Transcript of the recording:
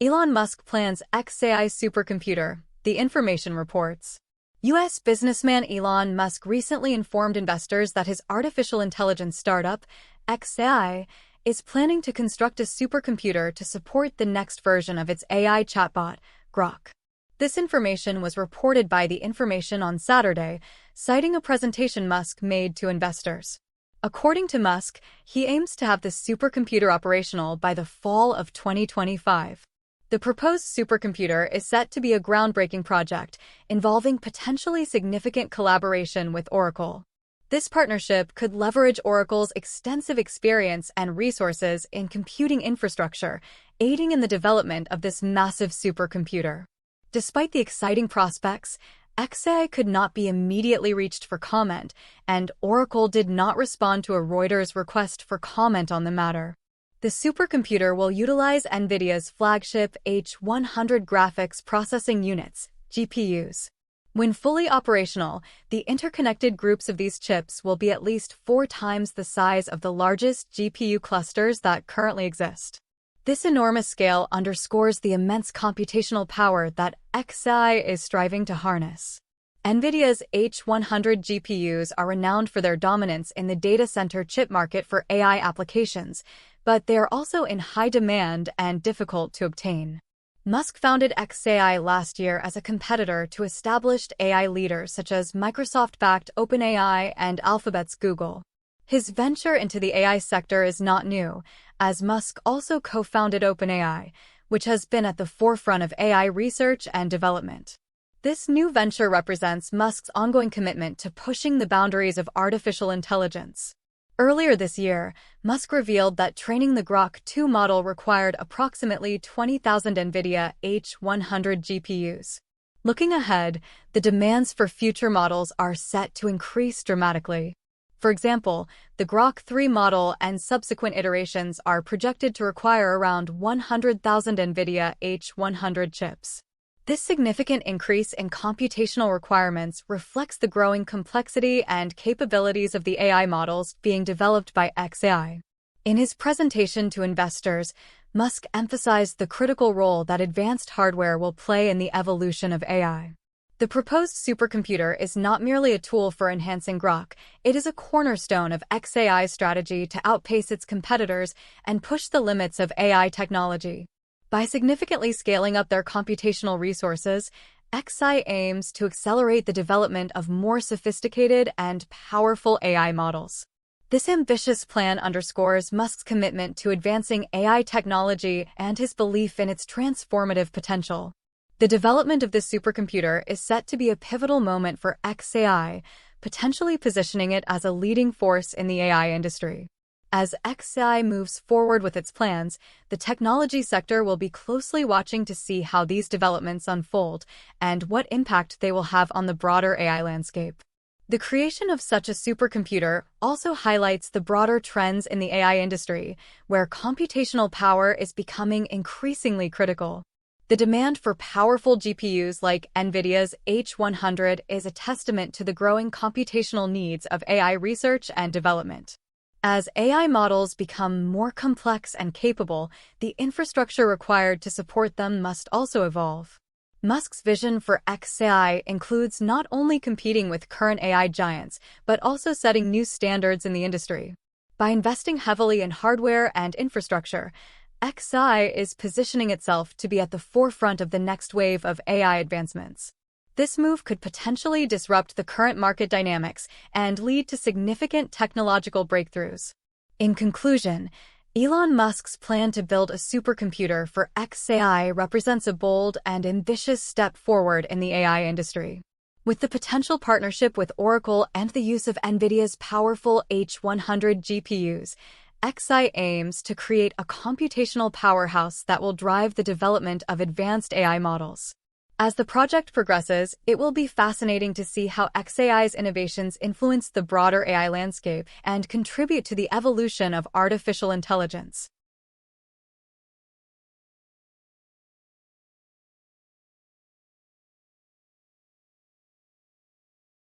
Elon Musk plans xAI supercomputer, the information reports. U.S. businessman Elon Musk recently informed investors that his artificial intelligence startup, xAI, is planning to construct a supercomputer to support the next version of its AI chatbot, Grok. This information was reported by The Information on Saturday, citing a presentation Musk made to investors. According to Musk, he aims to have the supercomputer operational by the fall of 2025. The proposed supercomputer is set to be a groundbreaking project involving potentially significant collaboration with Oracle. This partnership could leverage Oracle's extensive experience and resources in computing infrastructure, aiding in the development of this massive supercomputer. Despite the exciting prospects, xAI could not be immediately reached for comment, and Oracle did not respond to a Reuters request for comment on the matter. The supercomputer will utilize NVIDIA's flagship H100 graphics processing units, GPUs. When fully operational, the interconnected groups of these chips will be at least 4 times the size of the largest GPU clusters that currently exist. This enormous scale underscores the immense computational power that xAI is striving to harness. NVIDIA's H100 GPUs are renowned for their dominance in the data center chip market for AI applications, but they are also in high demand and difficult to obtain. Musk founded xAI last year as a competitor to established AI leaders such as Microsoft-backed OpenAI and Alphabet's Google. His venture into the AI sector is not new, as Musk also co-founded OpenAI, which has been at the forefront of AI research and development. This new venture represents Musk's ongoing commitment to pushing the boundaries of artificial intelligence. Earlier this year, Musk revealed that training the Grok 2 model required approximately 20,000 NVIDIA H100 GPUs. Looking ahead, the demands for future models are set to increase dramatically. For example, the Grok 3 model and subsequent iterations are projected to require around 100,000 NVIDIA H100 chips. This significant increase in computational requirements reflects the growing complexity and capabilities of the AI models being developed by xAI. In his presentation to investors, Musk emphasized the critical role that advanced hardware will play in the evolution of AI. The proposed supercomputer is not merely a tool for enhancing Grok, it is a cornerstone of xAI's strategy to outpace its competitors and push the limits of AI technology. By significantly scaling up their computational resources, xAI aims to accelerate the development of more sophisticated and powerful AI models. This ambitious plan underscores Musk's commitment to advancing AI technology and his belief in its transformative potential. The development of this supercomputer is set to be a pivotal moment for xAI, potentially positioning it as a leading force in the AI industry. As xAI moves forward with its plans, the technology sector will be closely watching to see how these developments unfold and what impact they will have on the broader AI landscape. The creation of such a supercomputer also highlights the broader trends in the AI industry, where computational power is becoming increasingly critical. The demand for powerful GPUs like NVIDIA's H100 is a testament to the growing computational needs of AI research and development. As AI models become more complex and capable, the infrastructure required to support them must also evolve. Musk's vision for xAI includes not only competing with current AI giants, but also setting new standards in the industry. By investing heavily in hardware and infrastructure, xAI is positioning itself to be at the forefront of the next wave of AI advancements. This move could potentially disrupt the current market dynamics and lead to significant technological breakthroughs. In conclusion, Elon Musk's plan to build a supercomputer for xAI represents a bold and ambitious step forward in the AI industry. With the potential partnership with Oracle and the use of NVIDIA's powerful H100 GPUs, xAI aims to create a computational powerhouse that will drive the development of advanced AI models. As the project progresses, it will be fascinating to see how xAI's innovations influence the broader AI landscape and contribute to the evolution of artificial intelligence.